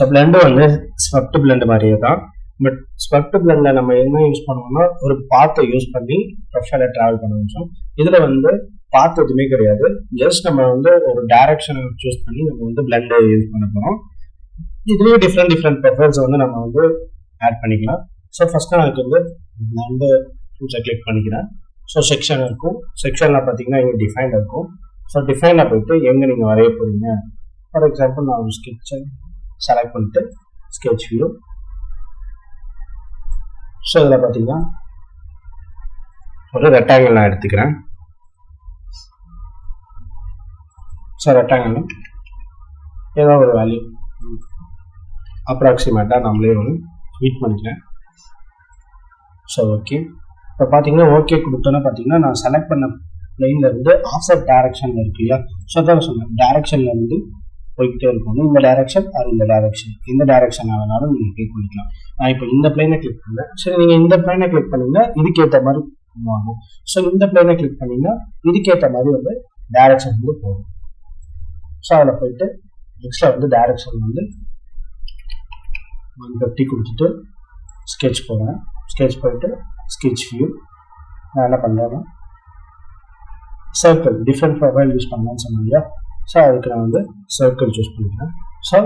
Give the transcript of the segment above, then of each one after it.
So blend வந்து swept blend மாதிரியே தான். பட் ஸ்வெப்ட் பிளெண்டில் நம்ம என்ன யூஸ் பண்ணுவோம்னா ஒரு பாத்தை யூஸ் பண்ணி ப்ரொஃபைலை ட்ராவல் பண்ண வச்சோம். இதில் வந்து பாத்து எதுவுமே கிடையாது. ஜஸ்ட் நம்ம வந்து ஒரு டைரக்ஷனை சூஸ் பண்ணி நம்ம வந்து பிளெண்டை யூஸ் பண்ண போகிறோம். இதுலேயே டிஃப்ரெண்ட் ப்ரொஃபைல்ஸ் வந்து நம்ம வந்து ஆட் பண்ணிக்கலாம். ஸோ ஃபஸ்ட்டு நான் இதுக்கு வந்து பிளெண்டு டூல்ஸை கிளிக் பண்ணிக்கிறேன். ஸோ செக்ஷன் இருக்கும். செக்ஷனில் பார்த்தீங்கன்னா இங்கே டிஃபைன் இருக்கும். ஸோ டிஃபைனில் போயிட்டு எங்கே நீங்கள் வரைய போகிறீங்க. ஃபார் எக்ஸாம்பிள் நான் ஒரு ஸ்கெட்சை செலக்ட் பண்ணிட்டு ஸ்கெட்ச் வியூ. ஸோ இதில் பார்த்தீங்கன்னா ஒரு ரெக்டாங்கிள் நான் எடுத்துக்கிறேன். ஸோ ரெக்டாங்கிள் ஏதோ ஒரு வேல்யூ அப்ராக்சிமேட்டாக நம்மளே ஒன்று மீட் பண்ணிக்கிறேன். So okay. இப்போ பார்த்தீங்கன்னா ஓகே கொடுத்தோன்னா பார்த்தீங்கன்னா நான் செலக்ட் பண்ண பிளேன்லேருந்து ஆஃப்செட் டைரக்ஷனில் இருக்கு இல்லையா. ஸோ அதான் சொன்னேன், டைரக்ஷன்லேருந்து போய்கிட்டே இருக்கணும். இந்த டைரக்ஷன் அது இந்த டைரக்ஷன், எந்த டைரக்ஷன் ஆனாலும் நீங்கள் கிளிக் பண்ணிக்கலாம். நான் இப்போ இந்த பிளேனை கிளிக் பண்ணேன். சரி, நீங்கள் இந்த பிளேனை கிளிக் பண்ணிங்கன்னா இதுக்கேற்ற மாதிரி ஆகும். ஸோ இந்த பிளேனை கிளிக் பண்ணிங்கன்னா இதுக்கேற்ற மாதிரி வந்து டைரக்ஷன் வந்து போகும். ஸோ அதில் போயிட்டு நெக்ஸ்ட்டில் வந்து டைரக்ஷன் வந்து 150 கொடுத்துட்டு ஸ்கெட்ச் போகிறேன். ஸ்கெட்ச் போயிட்டு ஸ்கெட்ச் வியூ நான் என்ன பண்ணுறேன்னா சர்க்கிள் டிஃப்ரெண்ட் ப்ரொஃபைல் யூஸ் பண்ணலான்னு சொன்னேன் இல்லையா. ஸோ அதுக்கு நான் வந்து சர்க்கிள் சூஸ் பண்ணிக்கிறேன். ஸோ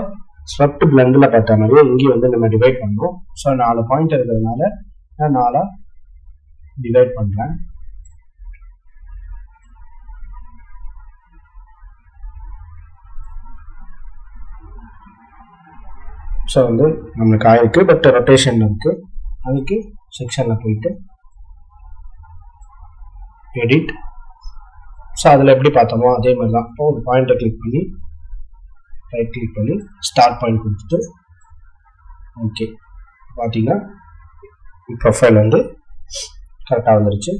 ஸ்வெப்ட் பிளெண்டில் பார்த்த மாதிரியே இங்கேயும் வந்து நம்ம டிவைட் பண்ணுறோம். ஸோ 4 பாயிண்ட் இருக்கிறதுனால நான் 4 டிவைட் பண்ணுறேன். ஸோ வந்து நம்மளுக்கு ஆயிருக்கு. பட் ரொட்டேஷன் இருக்குது. அதுக்கு செக்ஷனில் போயிட்டு எடிட். ஸோ அதில் எப்படி பார்த்தோமோ அதே மாதிரி தான். இப்போ ஒரு பாயிண்ட்டை கிளிக் பண்ணி ரைட் கிளிக் பண்ணி ஸ்டார்ட் பாயிண்ட் கொடுத்துட்டு ஓகே பார்த்தீங்கன்னா ப்ரொஃபைல் வந்து கரெக்டாக வந்துருச்சு.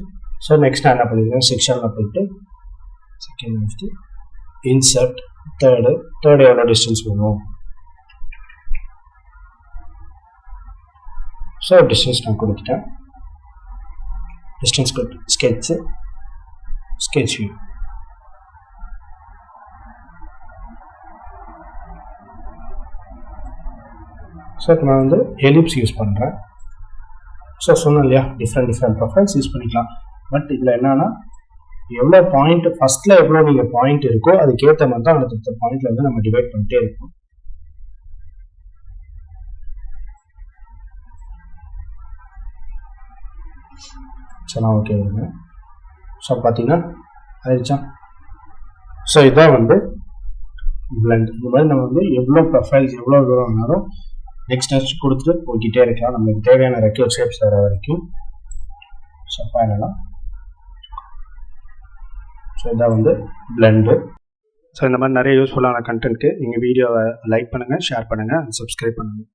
ஸோ நெக்ஸ்ட் நான் என்ன பண்ணிக்கிறேன், செக்ஷனில் போயிட்டு செகண்ட் நெக்ஸ்ட்டு இன்சர்ட் தேர்டு எவ்வளோ டிஸ்டன்ஸ் வேணும். ஸோ டிஸ்டன்ஸ் நான் கொடுத்துட்டேன். டிஸ்டன்ஸ் கொடுத்து ஸ்கெட்ச் வியூ. ஸோ இப்போ நான் வந்து எலிப்ஸ் யூஸ் பண்ணுறேன். ஸோ சொன்னேன் இல்லையா, டிஃப்ரெண்ட் ப்ரொஃபைல்ஸ் யூஸ் பண்ணிக்கலாம். பட் இதில் என்னன்னா எவ்வளோ பாயிண்ட் ஃபஸ்ட்டில் எவ்வளோ நீங்கள் பாயிண்ட் இருக்கோ அதுக்கேற்ற மாதிரி தான் அடுத்த பாயிண்ட்ல வந்து நம்ம டிவைட் பண்ணிட்டே இருக்கோம். ஸோ நான் ஓகே வருங்க. ஸோ பார்த்தீங்கன்னா ஆயிடுச்சா. ஸோ இதான் வந்து பிளெண்ட். இந்த மாதிரி நம்ம வந்து எவ்வளோ ப்ரொஃபைல்ஸ் எவ்வளோ தூரம் வேணாலும் நெக்ஸ்ட் கொடுத்துட்டு போய்கிட்டே இருக்கலாம் நம்மளுக்கு தேவையான ரெக்யூர் ஷேப்ஸ் வர வரைக்கும். ஸோ ஃபைனலாக ஸோ இதான் வந்து பிளெண்டு. ஸோ இந்த மாதிரி நிறைய யூஸ்ஃபுல்லான கண்டென்ட்க்கு நீங்கள் வீடியோவை லைக் பண்ணுங்கள், ஷேர் பண்ணுங்கள், சப்ஸ்கிரைப் பண்ணுங்கள்.